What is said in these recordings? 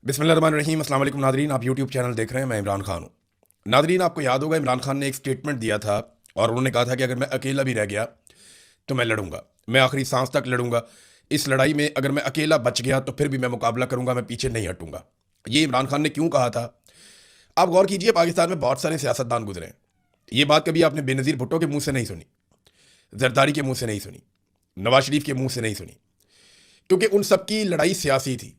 बिस्मिल्लाहिर्रहमानिर्रहीम। अस्सलाम वालेकुम नादरीन, आप यूट्यूब चैनल देख रहे हैं। मैं इमरान खान हूँ। नादरीन, आपको याद होगा इमरान खान ने एक स्टेटमेंट दिया था और उन्होंने कहा था कि अगर मैं अकेला भी रह गया तो मैं लड़ूंगा, मैं आखिरी सांस तक लड़ूंगा। इस लड़ाई में अगर मैं अकेला बच गया तो फिर भी मैं मुकाबला करूंगा, मैं पीछे नहीं हटूंगा। ये इमरान खान ने क्यों कहा था? आप गौर कीजिए, पाकिस्तान में बहुत सारे सियासतदान गुजरे हैं। ये बात कभी आपने बेनज़ीर भुट्टो के मुंह से नहीं सुनी, जरदारी के मुंह से नहीं सुनी, नवाज शरीफ के मुंह से नहीं सुनी, क्योंकि उन सबकी लड़ाई सियासी थी।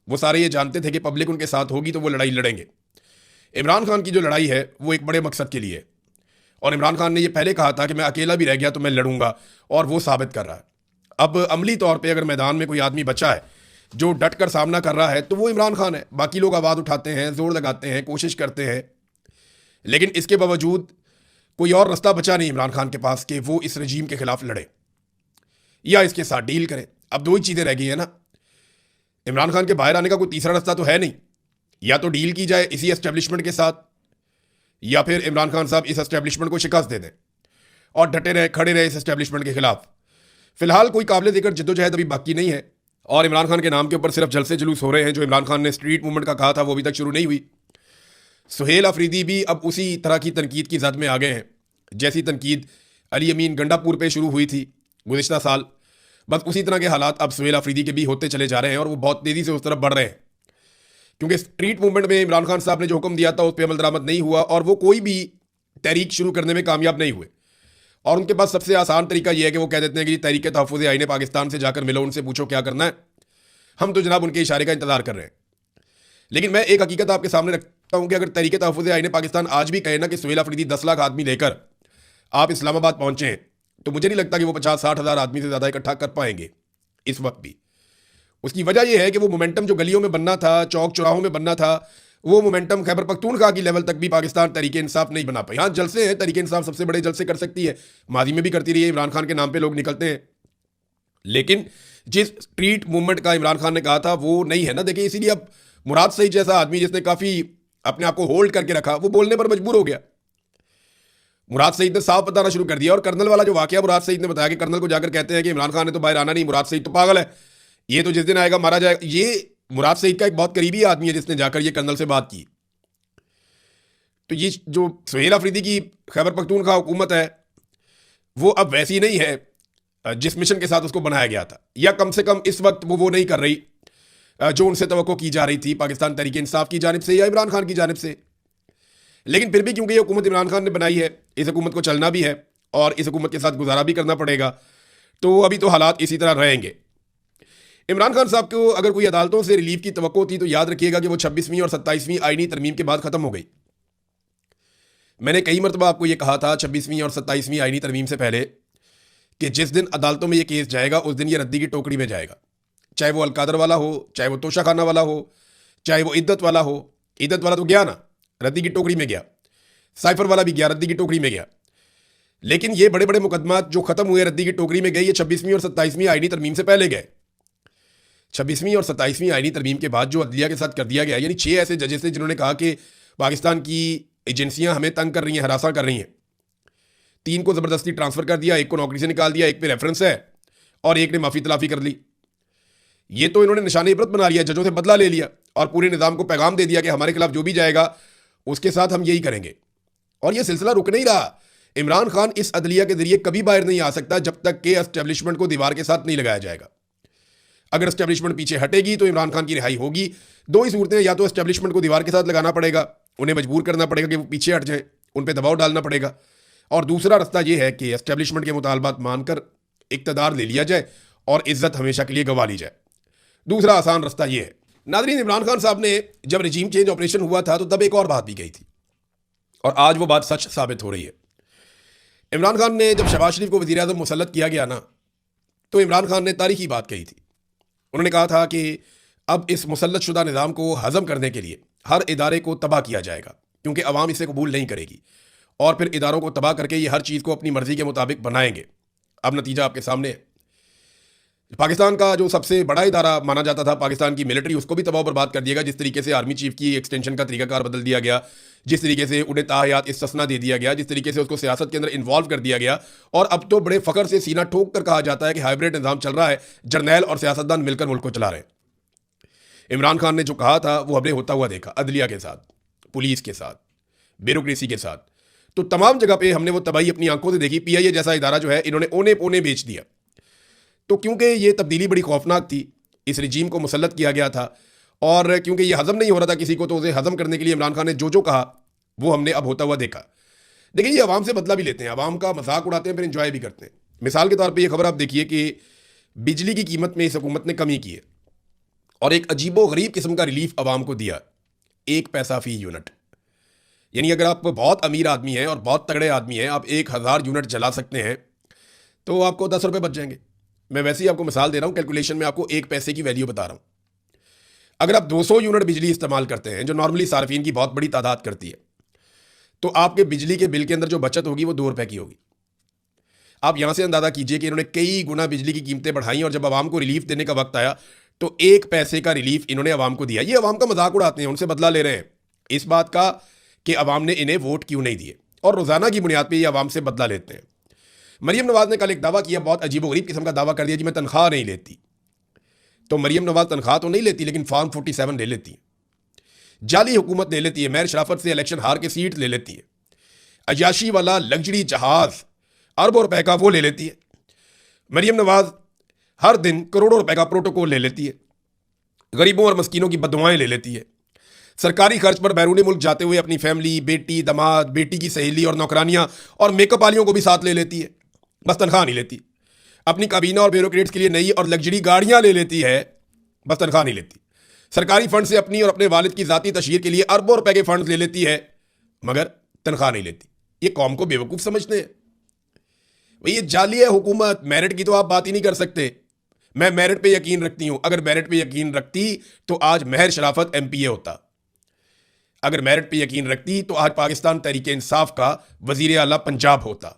वो सारे ये जानते थे कि पब्लिक उनके साथ होगी तो वो लड़ाई लड़ेंगे। इमरान खान की जो लड़ाई है वो एक बड़े मकसद के लिए है, और इमरान खान ने ये पहले कहा था कि मैं अकेला भी रह गया तो मैं लड़ूंगा, और वो साबित कर रहा है। अब अमली तौर पे अगर मैदान में कोई आदमी बचा है जो डट कर सामना कर रहा है तो वो इमरान खान है। बाकी लोग आवाज़ उठाते हैं, जोर लगाते हैं, कोशिश करते हैं, लेकिन इसके बावजूद कोई और रास्ता बचा नहीं इमरान खान के पास कि वो इस रजीम के खिलाफ लड़े या इसके साथ डील करे। अब दो ही चीज़ें रह गई है ना, इमरान खान के बाहर आने का कोई तीसरा रास्ता तो है नहीं। या तो डील की जाए इसी एस्टेब्लिशमेंट के साथ, या फिर इमरान खान साहब इस एस्टेब्लिशमेंट को शिकस्त दे दें और डटे रहे, खड़े रहे इस एस्टेब्लिशमेंट के खिलाफ। फिलहाल कोई काबिल जिक्र जद्दोजहद अभी बाकी नहीं है, और इमरान खान के नाम के ऊपर सिर्फ जलसे जुलूस हो रहे हैं। जो इमरान खान ने स्ट्रीट मूवमेंट का कहा था वो अभी तक शुरू नहीं हुई। सुहेल अफरीदी भी अब उसी तरह की तनकीद की जद में आ गए हैं जैसी तनकीद अली अमीन गंडापुर पे शुरू हुई थी गुज़िश्ता साल। बस उसी तरह के हालात अब सुहेल अफरीदी के भी होते चले जा रहे हैं, और वो बहुत तेज़ी से उस तरफ बढ़ रहे हैं, क्योंकि स्ट्रीट मूवमेंट में इमरान खान साहब ने जो हुक्म दिया था उस पर अमल दरामद नहीं हुआ, और वो कोई भी तहरीक शुरू करने में कामयाब नहीं हुए। और उनके पास सबसे आसान तरीका यह है कि वो कह देते हैं कि तहरीक तहफ़्फ़ुज़ आईन पाकिस्तान से जाकर मिलो, उनसे पूछो क्या करना है, हम तो जनाब उनके इशारे का इंतजार कर रहे हैं। लेकिन मैं एक हकीकत आपके सामने रखता हूं कि अगर तहरीक तहफ़्फ़ुज़ आईन पाकिस्तान आज भी कहे ना कि सुहेल अफरीदी 10 लाख आदमी लेकर आप इस्लामाबाद पहुंचे हैं, तो मुझे नहीं लगता कि वो 50-60 हज़ार आदमी से ज़्यादा इकट्ठा कर पाएंगे इस वक्त भी। उसकी वजह यह है कि वो मोमेंटम जो गलियों में बनना था, चौक चौराहों में बनना था, वो मोमेंटम खैबर पख्तूनख्वा की लेवल तक भी पाकिस्तान तहरीक इंसाफ नहीं बना पाई। हाँ, जलसे हैं, तहरीक इंसाफ सबसे बड़े जलसे कर सकती है, माजी में भी करती रही है, इमरान खान के नाम पे लोग निकलते हैं, लेकिन जिस स्ट्रीट मूवमेंट का इमरान खान ने कहा था वो नहीं है ना। देखिए, इसीलिए अब मुराद सईद जैसा आदमी जिसने काफ़ी अपने आप को होल्ड करके रखा, वो बोलने पर मजबूर हो गया। मुराद सईद ने साफ बताना शुरू कर दिया, और कर्नल वाला जो वाकया मुराद सईद ने बताया कि कर्नल को जाकर कहते हैं कि इमरान खान ने तो बाहर आना नहीं, मुराद सईद तो पागल है, ये तो जिस दिन आएगा मारा जाएगा। ये मुराद सईद का एक बहुत करीबी आदमी है जिसने जाकर ये कर्नल से बात की। तो ये जो सुहेल अफरीदी की खैबर पख्तूनख्वा हुकूमत है वो अब वैसी नहीं है जिस मिशन के साथ उसको बनाया गया था, या कम से कम इस वक्त वो नहीं कर रही जो उनसे तवक्को की जा रही थी पाकिस्तान तहरीक इंसाफ की जानिब से या इमरान खान की जानिब से। लेकिन फिर भी क्योंकि ये हुकूमत इमरान खान ने बनाई है, इस हुकूमत को चलना भी है और इस हुकूमत के साथ गुजारा भी करना पड़ेगा, तो अभी तो हालात इसी तरह रहेंगे। इमरान खान साहब को अगर कोई अदालतों से रिलीफ की तवक्को थी तो याद रखिएगा कि वो 26वीं और 27वीं आईनी तरमीम के बाद ख़त्म हो गई। मैंने कई मरतबा आपको ये कहा था 26वीं और 27वीं आईनी तरमीम से पहले कि जिस दिन अदालतों में ये केस जाएगा उस दिन ये रद्दी की टोकरी में जाएगा, चाहे वो अलकादर वाला हो, चाहे वो तोशा खाना वाला हो, चाहे वो इद्दत वाला हो। इद्दत वाला तो गया ना, रद्दी की टोकरी में गया। साइफर वाला भी गया, रद्दी की टोकरी में गया। लेकिन ये बड़े बड़े मुकदमात जो खत्म हुए रद्दी की टोकरी में गए, ये 26वीं और 27वीं आईनी तरमीम से पहले गए। 26वीं और 27वीं आईनी तरमीम के बाद जो अदलिया के साथ कर दिया गया, यानी 6 ऐसे जजेस थे जिन्होंने कहा कि पाकिस्तान की एजेंसियां हमें तंग कर रही हैं, हरासा कर रही हैं। 3 को ज़बरदस्ती ट्रांसफ़र कर दिया, 1 को नौकरी से निकाल दिया, 1 पे रेफरेंस है, और 1 ने माफ़ी तलाफ़ी कर ली। ये तो इन्होंने निशान इबरत बना लिया, जजों से बदला ले लिया और पूरे निज़ाम को पैगाम दे दिया कि हमारे खिलाफ जो भी जाएगा उसके साथ हम यही करेंगे। और ये सिलसिला रुक नहीं रहा। इमरान खान इस अदलिया के जरिए कभी बाहर नहीं आ सकता जब तक कि एस्टेब्लिशमेंट को दीवार के साथ नहीं लगाया जाएगा। अगर एस्टेब्लिशमेंट पीछे हटेगी तो इमरान खान की रिहाई होगी। दो ही सूरतें, या तो एस्टेब्लिशमेंट को दीवार के साथ लगाना पड़ेगा, उन्हें मजबूर करना पड़ेगा कि वो पीछे हट जाए, उन पर दबाव डालना पड़ेगा, और दूसरा रास्ता यह है कि एस्टेब्लिशमेंट के मुतालबात मानकर इक़्तिदार ले लिया जाए और इज्जत हमेशा के लिए गंवा ली जाए। दूसरा आसान रास्ता यह है। नाज़रीन, इमरान खान साहब ने जब रजीम चेंज ऑपरेशन हुआ था तो तब एक और बात भी कही थी, और आज वो बात सच साबित हो रही है। इमरान खान ने जब शहबाज शरीफ को वज़ीर आज़म मुसल्लत किया गया ना, तो इमरान खान ने तारीखी बात कही थी। उन्होंने कहा था कि अब इस मुसल्लत शुदा निज़ाम को हज़म करने के लिए हर इदारे को तबाह किया जाएगा, क्योंकि अवाम इसे कबूल नहीं करेगी, और फिर इदारों को तबाह करके ये हर चीज़ को अपनी मर्ज़ी के मुताबिक बनाएंगे। अब नतीजा आपके सामने है। पाकिस्तान का जो सबसे बड़ा इदारा माना जाता था पाकिस्तान की मिलिट्री, उसको भी तबाह बर्बाद कर दिया गया। जिस तरीके से आर्मी चीफ की एक्सटेंशन का तरीकाकार बदल दिया गया, जिस तरीके से उन्हें ताहयात इस्तिस्ना दे दिया गया, जिस तरीके से उसको सियासत के अंदर इन्वॉल्व कर दिया गया, और अब तो बड़े फ़ख्र से सीना ठोक कर कहा जाता है कि हाइब्रिड निज़ाम चल रहा है, जर्नैल और सियासतदान मिलकर मुल्क को चला रहे हैं। इमरान खान ने जो कहा था वो हमने होता हुआ देखा, अदलिया के साथ, पुलिस के साथ, ब्यूरोक्रेसी के साथ। तो तमाम जगह पे हमने वो तबाही अपनी आंखों से देखी। पीआईए जैसा इदारा जो है इन्होंने ओने पोने बेच दिया। तो क्योंकि ये तब्दीली बड़ी खौफनाक थी, इस रिजीम को मुसल्लत किया गया था, और क्योंकि ये हजम नहीं हो रहा था किसी को, तो उसे हजम करने के लिए इमरान खान ने जो जो कहा वो हमने अब होता हुआ देखा। देखिए, ये अवाम से बदला भी लेते हैं, अवाम का मजाक उड़ाते हैं, फिर इंजॉय भी करते हैं। मिसाल के तौर पर यह खबर आप देखिए कि बिजली की कीमत में इस हुकूमत ने कमी की है और एक अजीबो गरीब किस्म का रिलीफ अवाम को दिया, 1 पैसा फी यूनिट। यानी अगर आप बहुत अमीर आदमी हैं और बहुत तगड़े आदमी हैं, आप 1000 यूनिट जला सकते हैं तो आपको 10 रुपये बच जाएंगे। मैं वैसे ही आपको मिसाल दे रहा हूं, कैलकुलेशन में आपको 1 पैसे की वैल्यू बता रहा हूं। अगर आप 200 यूनिट बिजली इस्तेमाल करते हैं, जो नॉर्मली सार्फिन की बहुत बड़ी तादाद करती है, तो आपके बिजली के बिल के अंदर जो बचत होगी वो 2 रुपये की होगी। आप यहां से अंदाजा कीजिए कि इन्होंने कई गुना बिजली की कीमतें बढ़ाई और जब आवाम को रिलीफ देने का वक्त आया तो 1 पैसे का रिलीफ इन्होंने आवाम को दिया। ये आवाम का मजाक उड़ाते हैं, उनसे बदला ले रहे हैं इस बात का कि आवाम ने इन्हें वोट क्यों नहीं दिए, और रोजाना की बुनियाद पर ये आवाम से बदला लेते हैं। मरियम नवाज ने कल एक दावा किया, बहुत अजीबोगरीब किस्म का दावा कर दिया कि मैं तनख्वाह नहीं लेती। तो मरियम नवाज तनख्वाह तो नहीं लेती, लेकिन फॉर्म 47 ले लेती है, जाली हुकूमत ले लेती है, महर शराफत से इलेक्शन हार के सीट ले लेती है, अयाशी वाला लग्जरी जहाज अरबों रुपए का वो ले लेती है। मरियम नवाज हर दिन करोड़ों रुपए का प्रोटोकॉल ले लेती है, गरीबों और मस्कीनों की बददुआएं ले लेती है, सरकारी खर्च पर बैरूनी मुल्क जाते हुए अपनी फैमिली, बेटी, दामाद, बेटी की सहेली और नौकरानियां और मेकअप वालियों को भी साथ ले लेती है, बस तनख्वाह नहीं लेती। अपनी काबीना और ब्यूरोक्रेट्स के लिए नई और लग्जरी गाड़ियां ले लेती है, बस तनख्वाह नहीं लेती। सरकारी फंड से अपनी और अपने वालिद की जाती तशहीर के लिए अरबों रुपए के फंड ले लेती है, मगर तनख्वाह नहीं लेती। ये कौम को बेवकूफ़ समझते हैं। भाई ये जाली है हुकूमत, मेरिट की तो आप बात ही नहीं कर सकते। मैं मेरिट पे यकीन रखती हूं, अगर मेरिट पे यकीन रखती तो आज महर शराफत एमपीए होता। अगर मेरिट पे यकीन रखती तो आज पाकिस्तान तहरीक इंसाफ का वजीर आला पंजाब होता।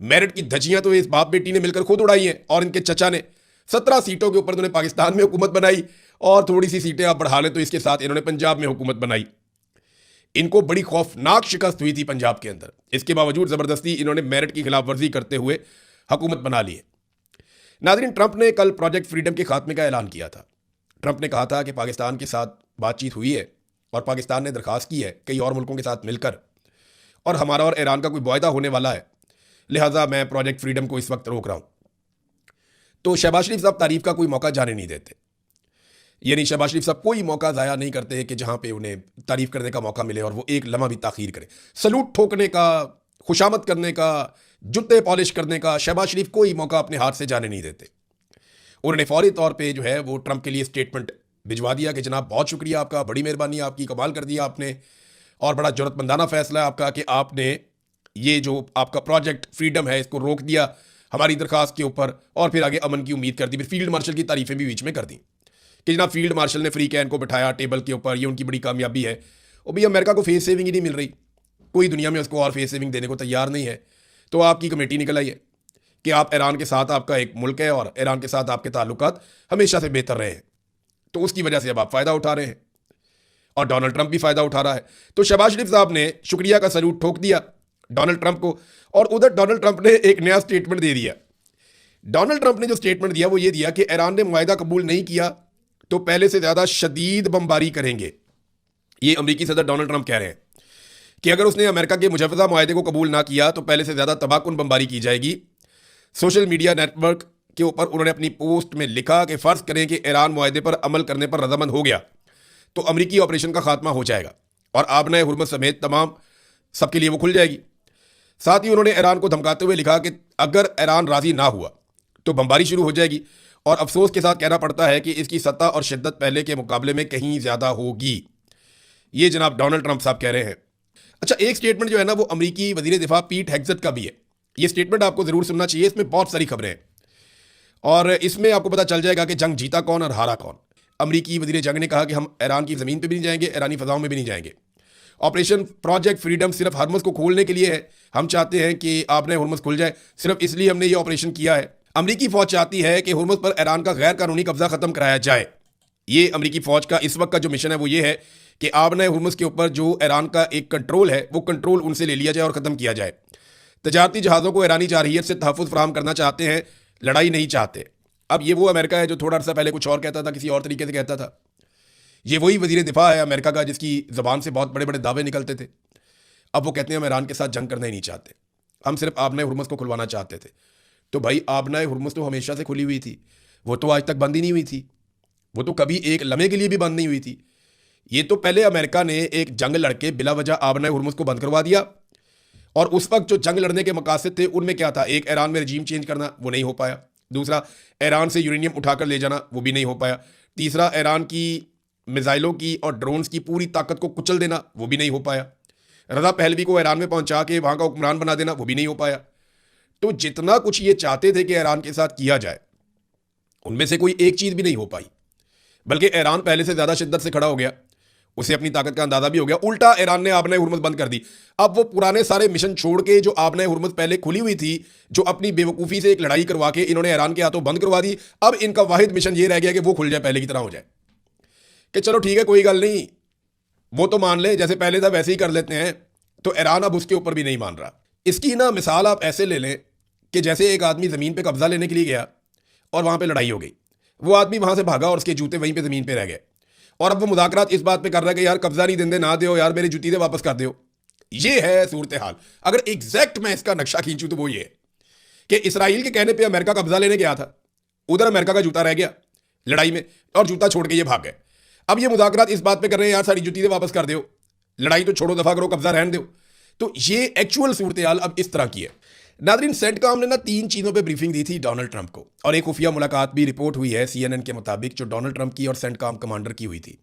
मेरिट की धज्जियां तो इस बाप बेटी ने मिलकर खुद उड़ाई हैं, और इनके चचा ने 17 सीटों के ऊपर उन्होंने पाकिस्तान में हुकूमत बनाई, और थोड़ी सी सीटें आप बढ़ा लें तो इसके साथ इन्होंने पंजाब में हुकूमत बनाई। इनको बड़ी खौफनाक शिकस्त हुई थी पंजाब के अंदर, इसके बावजूद ज़बरदस्ती इन्होंने मेरिट की खिलाफ वर्जी करते हुए हुकूमत बना ली है। नाज़रीन, ट्रंप ने कल प्रोजेक्ट फ्रीडम के खात्मे का ऐलान किया था। ट्रंप ने कहा था कि पाकिस्तान के साथ बातचीत हुई है और पाकिस्तान ने दरख्वास्त की है कई और मुल्कों के साथ मिलकर, और हमारा और ईरान का कोई मुआहदा होने वाला है, लिहाजा मैं प्रोजेक्ट फ्रीडम को इस वक्त रोक रहा हूँ। तो शहबाज शरीफ साहब तारीफ का कोई मौका जाने नहीं देते, यानी शहबाज शरीफ साहब कोई मौका ज़ाया नहीं करते कि जहाँ पे उन्हें तारीफ़ करने का मौका मिले और वो एक लम्हा भी ताख़ीर करें। सलूट ठोकने का, खुशामद करने का, जूते पॉलिश करने का शहबाज शरीफ कोई मौका अपने हाथ से जाने नहीं देते। उन्होंने फौरी तौर पे जो है वो ट्रंप के लिए स्टेटमेंट भिजवा दिया कि जनाब बहुत शुक्रिया आपका, बड़ी मेहरबानी आपकी, कमाल कर दिया आपने, और बड़ा ज़रूरतमंदाना फ़ैसला है आपका कि आपने ये जो आपका प्रोजेक्ट फ्रीडम है इसको रोक दिया हमारी दरख्वास्त के ऊपर, और फिर आगे अमन की उम्मीद कर दी। फिर फील्ड मार्शल की तारीफ़ें भी बीच में कर दी कि जनाब फील्ड मार्शल ने फ्री कैन को बिठाया टेबल के ऊपर, ये उनकी बड़ी कामयाबी है। और भाई अमेरिका को फेस सेविंग ही नहीं मिल रही, कोई दुनिया में उसको और फेस सेविंग देने को तैयार नहीं है। तो आपकी कमेटी निकल आई है कि आप ईरान के साथ, आपका एक मुल्क है और ईरान के साथ आपके ताल्लुकात हमेशा से बेहतर रहे हैं, तो उसकी वजह से अब आप फ़ायदा उठा रहे हैं और डोनाल्ड ट्रंप भी फ़ायदा उठा रहा है। तो शहबाज शरीफ साहब ने शुक्रिया का सलूट ठोक दिया डोनाल्ड ट्रंप को, और उधर डोनाल्ड ट्रंप ने एक नया स्टेटमेंट दे दिया। डोनाल्ड ट्रंप ने जो स्टेटमेंट दिया वो ये दिया कि ईरान ने मुआहदा कबूल नहीं किया तो पहले से ज़्यादा शदीद बमबारी करेंगे। ये अमेरिकी सदर डोनाल्ड ट्रंप कह रहे हैं कि अगर उसने अमेरिका के मुजवज़ा मुआहदे को कबूल ना किया तो पहले से ज़्यादा तबाहकुन बमबारी की जाएगी। सोशल मीडिया नेटवर्क के ऊपर उन्होंने अपनी पोस्ट में लिखा कि फ़र्ज़ करें कि ईरान मुआहदे पर अमल करने पर रजामंद हो गया तो अमेरिकी ऑपरेशन का खात्मा हो जाएगा और आबनाए हुर्मत समेत तमाम सबके लिए वो खुल जाएगी। साथ ही उन्होंने ईरान को धमकाते हुए लिखा कि अगर ईरान राज़ी ना हुआ तो बमबारी शुरू हो जाएगी, और अफसोस के साथ कहना पड़ता है कि इसकी सत्ता और शिद्दत पहले के मुकाबले में कहीं ज़्यादा होगी। ये जनाब डोनाल्ड ट्रंप साहब कह रहे हैं। अच्छा, एक स्टेटमेंट जो है ना वो अमेरिकी वज़ीर दिफा पीट हेग्सेट का भी है। ये स्टेटमेंट आपको ज़रूर सुनना चाहिए, इसमें बहुत सारी खबरें हैं और इसमें आपको पता चल जाएगा कि जंग जीता कौन और हारा कौन। अमेरिकी वज़ीर जंग ने कहा कि हम ईरान की ज़मीन पर भी नहीं जाएंगे, ईरानी फ़ज़ाओं में भी नहीं जाएंगे। ऑपरेशन प्रोजेक्ट फ्रीडम सिर्फ हरमुज़ को खोलने के लिए है, हम चाहते हैं कि आपने हरमुज़ खुल जाए, सिर्फ इसलिए हमने ये ऑपरेशन किया है। अमेरिकी फ़ौज चाहती है कि हरमुज़ पर ईरान का गैर कानूनी कब्जा ख़त्म कराया जाए। ये अमेरिकी फ़ौज का इस वक्त का जो मिशन है वो ये है कि आबना हरमुज़ के ऊपर जो ईरान का एक कंट्रोल है वो कंट्रोल उनसे ले लिया जाए और ख़त्म किया जाए। तजारती जहाज़ों को ईरानी जारहियत से तहफ़्फ़ुज़ फराहम करना चाहते हैं, लड़ाई नहीं चाहते। अब ये वो अमेरिका है जो थोड़ा अर्सा पहले कुछ और कहता था, किसी और तरीके से कहता था। ये वही वजीर दिफा है अमेरिका का जिसकी ज़बान से बहुत बड़े बड़े दावे निकलते थे। अब वो कहते हैं हम ईरान के साथ जंग करना ही नहीं चाहते, हम सिर्फ आबनाए हुर्मुज़ को खुलवाना चाहते थे। तो भाई आबनाए हुर्मुज़ तो हमेशा से खुली हुई थी, वो तो आज तक बंद ही नहीं हुई थी, वो तो कभी एक लम्हे के लिए भी बंद नहीं हुई थी। ये तो पहले अमेरिका ने एक जंग लड़के बिला वजह आबनाए हुर्मुज़ को बंद करवा दिया, और उस वक्त जो जंग लड़ने के मकासद थे उनमें क्या था, एक ईरान में रजीम चेंज करना, वो नहीं हो पाया। दूसरा ईरान से यूरेनियम उठाकर ले जाना, वो भी नहीं हो पाया। तीसरा ईरान की मिसाइलों की और ड्रोन्स की पूरी ताकत को कुचल देना, वो भी नहीं हो पाया। रज़ा पहलवी को ईरान में पहुंचा के वहां का हुक्मरान बना देना, वो भी नहीं हो पाया। तो जितना कुछ ये चाहते थे कि ईरान के साथ किया जाए, उनमें से कोई एक चीज़ भी नहीं हो पाई, बल्कि ईरान पहले से ज़्यादा शिद्दत से खड़ा हो गया, उसे अपनी ताकत का अंदाजा भी हो गया। उल्टा ईरान ने आबनाए हुर्मुज़ बंद कर दी। अब वो पुराने सारे मिशन छोड़ के जो आबनाए हुर्मुज़ पहले खुली हुई थी, जो अपनी बेवकूफ़ी से एक लड़ाई करवा के इन्होंने ईरान के हाथों बंद करवा दी, अब इनका वाहिद मिशन ये रह गया कि वो खुल जाए, पहले की तरह हो जाए, कि चलो ठीक है कोई गल नहीं, वो तो मान ले जैसे पहले था वैसे ही कर लेते हैं। तो ईरान अब उसके ऊपर भी नहीं मान रहा। इसकी ना मिसाल आप ऐसे ले लें कि जैसे एक आदमी ज़मीन पे कब्जा लेने के लिए गया और वहाँ पे लड़ाई हो गई, वो आदमी वहाँ से भागा और उसके जूते वहीं पे ज़मीन पे रह गए, और अब वो मुज़ाकरात इस बात पे कर रहा है कि यार कब्जा नहीं देंदे ना दो यार, मेरी जूती दे वापस कर दो। ये है सूरत हाल। अगर एग्जैक्ट मैं इसका नक्शा खींचूं तो वो ये है कि इसराइल के कहने पर अमेरिका कब्जा लेने गया था, उधर अमेरिका का जूता रह गया लड़ाई में और जूता छोड़ के ये भाग गए। अब ये मुज़ाकरात इस बात पे कर रहे हैं यार सारी जूती दे वापस कर दो, लड़ाई तो छोड़ो, दफा करो, कब्जा रहने दो। तो ये एक्चुअल सूरत हाल अब इस तरह की है। नादरीन, सेंटकॉम ने ना 3 चीज़ों पे ब्रीफिंग दी थी डोनाल्ड ट्रंप को, और एक खुफिया मुलाकात भी रिपोर्ट हुई है CNN के मुताबिक, जो डोनाल्ड ट्रंप की और सेंटकॉम कमांडर की हुई थी,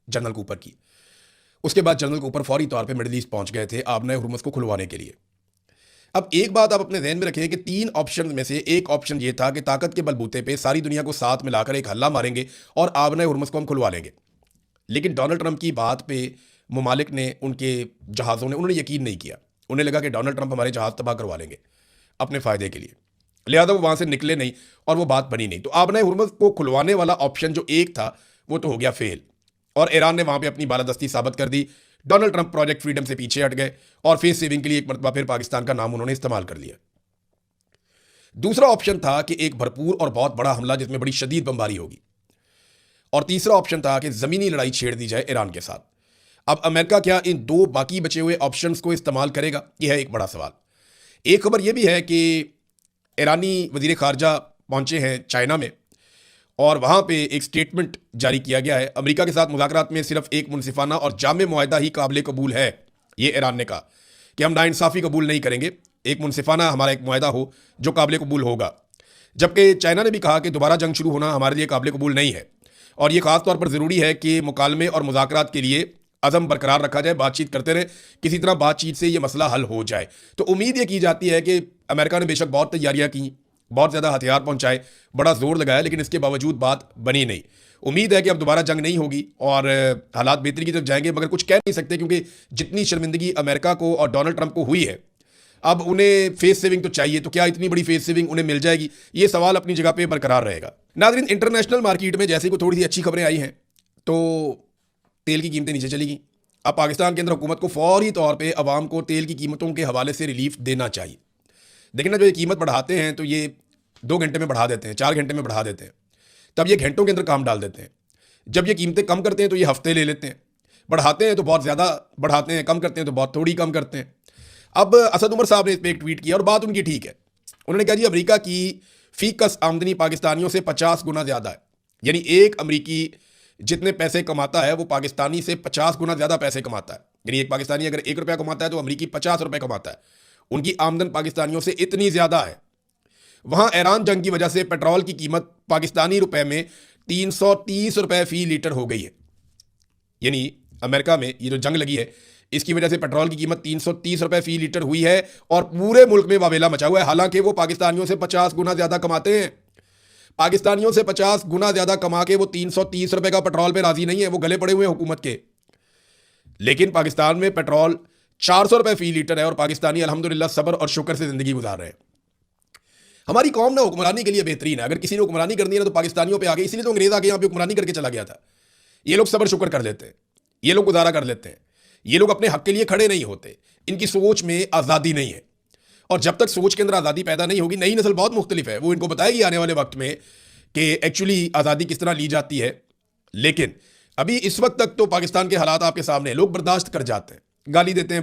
जनरल कूपर की। उसके बाद जनरल कूपर फौरी तौर पे मिडिल ईस्ट पहुंच गए थे आबनाए हुर्मुज़ को खुलवाने के लिए। अब एक बात आप अपने ध्यान में रखें कि 3 ऑप्शन में से एक ऑप्शन ये था कि ताकत के बलबूते पे सारी दुनिया को साथ मिलाकर एक हल्ला मारेंगे और आबनाए हुर्मुज़ को हम खुलवा लेंगे। लेकिन डोनाल्ड ट्रंप की बात पे मुमालिक ने, उनके जहाज़ों ने, उन्होंने यकीन नहीं किया। उन्हें लगा कि डोनाल्ड ट्रंप हमारे जहाज़ तबाह करवा लेंगे अपने फ़ायदे के लिए, लिहाजा वो वहाँ से निकले नहीं और वो बात बनी नहीं। तो आबनाए हुर्मुज़ को खुलवाने वाला ऑप्शन जो एक था वो तो हो गया फेल, और ईरान ने वहाँ पे अपनी बालादस्ती साबित कर दी। डोनाल्ड ट्रंप प्रोजेक्ट फ्रीडम से पीछे हट गए और फेस सेविंग के लिए एक मरतबा फिर पाकिस्तान का नाम उन्होंने इस्तेमाल कर लिया। दूसरा ऑप्शन था कि एक भरपूर और बहुत बड़ा हमला जिसमें बड़ी शदीद बमबारी होगी, और तीसरा ऑप्शन था कि ज़मीनी लड़ाई छेड़ दी जाए ईरान के साथ। अब अमेरिका क्या इन 2 बाकी बचे हुए ऑप्शंस को इस्तेमाल करेगा, यह है एक बड़ा सवाल। एक खबर यह भी है कि ईरानी वज़ीर ख़ारजा पहुंचे हैं चाइना में, और वहाँ पे एक स्टेटमेंट जारी किया गया है। अमेरिका के साथ मुज़ाकरात में सिर्फ एक मुनसिफाना और जामे मुआहदा ही काबिल कबूल है। ये ईरान ने कहा कि हम नाइंसाफ़ी कबूल नहीं करेंगे, एक मुनसिफाना हमारा एक मुआहदा हो जो काबिल कबूल होगा। जबकि चाइना ने भी कहा कि दोबारा जंग शुरू होना हमारे लिए काबिल कबूल नहीं है, और ये ख़ास तौर पर ज़रूरी है कि मुकालमे और मुज़ाकरात के लिए अज़म बरकरार रखा जाए, बातचीत करते रहे, किसी तरह बातचीत से ये मसला हल हो जाए। तो उम्मीद ये की जाती है कि अमेरिका ने बेशक बहुत तैयारियाँ की, बहुत ज़्यादा हथियार पहुँचाए, बड़ा जोर लगाया, लेकिन इसके बावजूद बात बनी नहीं। उम्मीद है कि अब दोबारा जंग नहीं होगी और हालात बेहतरी की तरफ जाएंगे, मगर कुछ कह नहीं सकते क्योंकि जितनी शर्मिंदगी अमेरिका को और डोनाल्ड ट्रंप को हुई है, अब उन्हें फेस सेविंग तो चाहिए। तो क्या इतनी बड़ी फेस सेविंग उन्हें मिल जाएगी, ये सवाल अपनी जगह पे बरकरार रहेगा। नाज़रीन, इंटरनेशनल मार्केट में जैसे कोई थोड़ी सी अच्छी खबरें आई हैं तो तेल की कीमतें नीचे चली गई। अब पाकिस्तान के अंदर हुकूमत को फौरी तौर पे अवाम को तेल की कीमतों के हवाले से रिलीफ देना चाहिए। देखिए ना, जो ये कीमत बढ़ाते हैं तो ये 2 घंटे में बढ़ा देते हैं, 4 घंटे में बढ़ा देते हैं, तब ये घंटों के अंदर काम डाल देते हैं। जब ये कीमतें कम करते हैं तो ये हफ्ते ले लेते हैं, बढ़ाते हैं तो बहुत ज़्यादा बढ़ाते हैं, कम करते हैं तो बहुत थोड़ी कम करते हैं। अब असद उमर साहब ने इस पर एक ट्वीट किया और बात उनकी ठीक है। उन्होंने कहा जी अमेरिका की फीकस आमदनी पाकिस्तानियों से 50 गुना ज़्यादा है, यानी एक अमरीकी जितने पैसे कमाता है वो पाकिस्तानी से 50 गुना ज़्यादा पैसे कमाता है। यानी एक पाकिस्तानी अगर 1 रुपया कमाता है तो अमरीकी 50 रुपये कमाता है। उनकी आमदन पाकिस्तानियों से इतनी ज़्यादा है। वहाँ ईरान जंग की वजह से पेट्रोल की कीमत पाकिस्तानी रुपए में 330 रुपये फ़ी लीटर हो गई है। यानी अमेरिका में ये जो जंग लगी है इसकी वजह से पेट्रोल की कीमत 330 रुपये फ़ी लीटर हुई है और पूरे मुल्क में वावेला मचा हुआ है। हालांकि वो पाकिस्तानियों से 50 गुना ज़्यादा कमाते हैं। पाकिस्तानियों से 50 गुना ज़्यादा कमा के वो 330 रुपये का पेट्रोल पे राज़ी नहीं है, वो गले पड़े हुए हैं हुकूमत के। लेकिन पाकिस्तान में पेट्रोल 400 रुपये फ़ी लीटर है और पाकिस्तानी अल्हम्दुलिल्लाह सब्र और शुक्र से ज़िंदगी गुजार रहे हैं। हमारी कौम ना हुक्मरानी के लिए बेहतरीन है। अगर किसी ने हुक्मरानी करनी है ना तो पाकिस्तानियों पे आ गई, इसलिए तो अंग्रेज़ आके यहाँ पे हुक्मरानी करके चला गया था। ये लोग सब्र शुक्र कर लेते हैं, ये लोग गुजारा कर लेते हैं, ये लोग अपने हक के लिए खड़े नहीं होते। इनकी सोच में आज़ादी नहीं है, और जब तक सोच के अंदर आज़ादी पैदा नहीं होगी, नई नस्ल बहुत मुख्तलिफ है, वो इनको बताएगी आने वाले वक्त में कि एक्चुअली आज़ादी किस तरह ली जाती है। लेकिन अभी इस वक्त तक तो पाकिस्तान के हालात आपके सामने हैं, लोग बर्दाश्त कर जाते हैं, गाली देते हैं,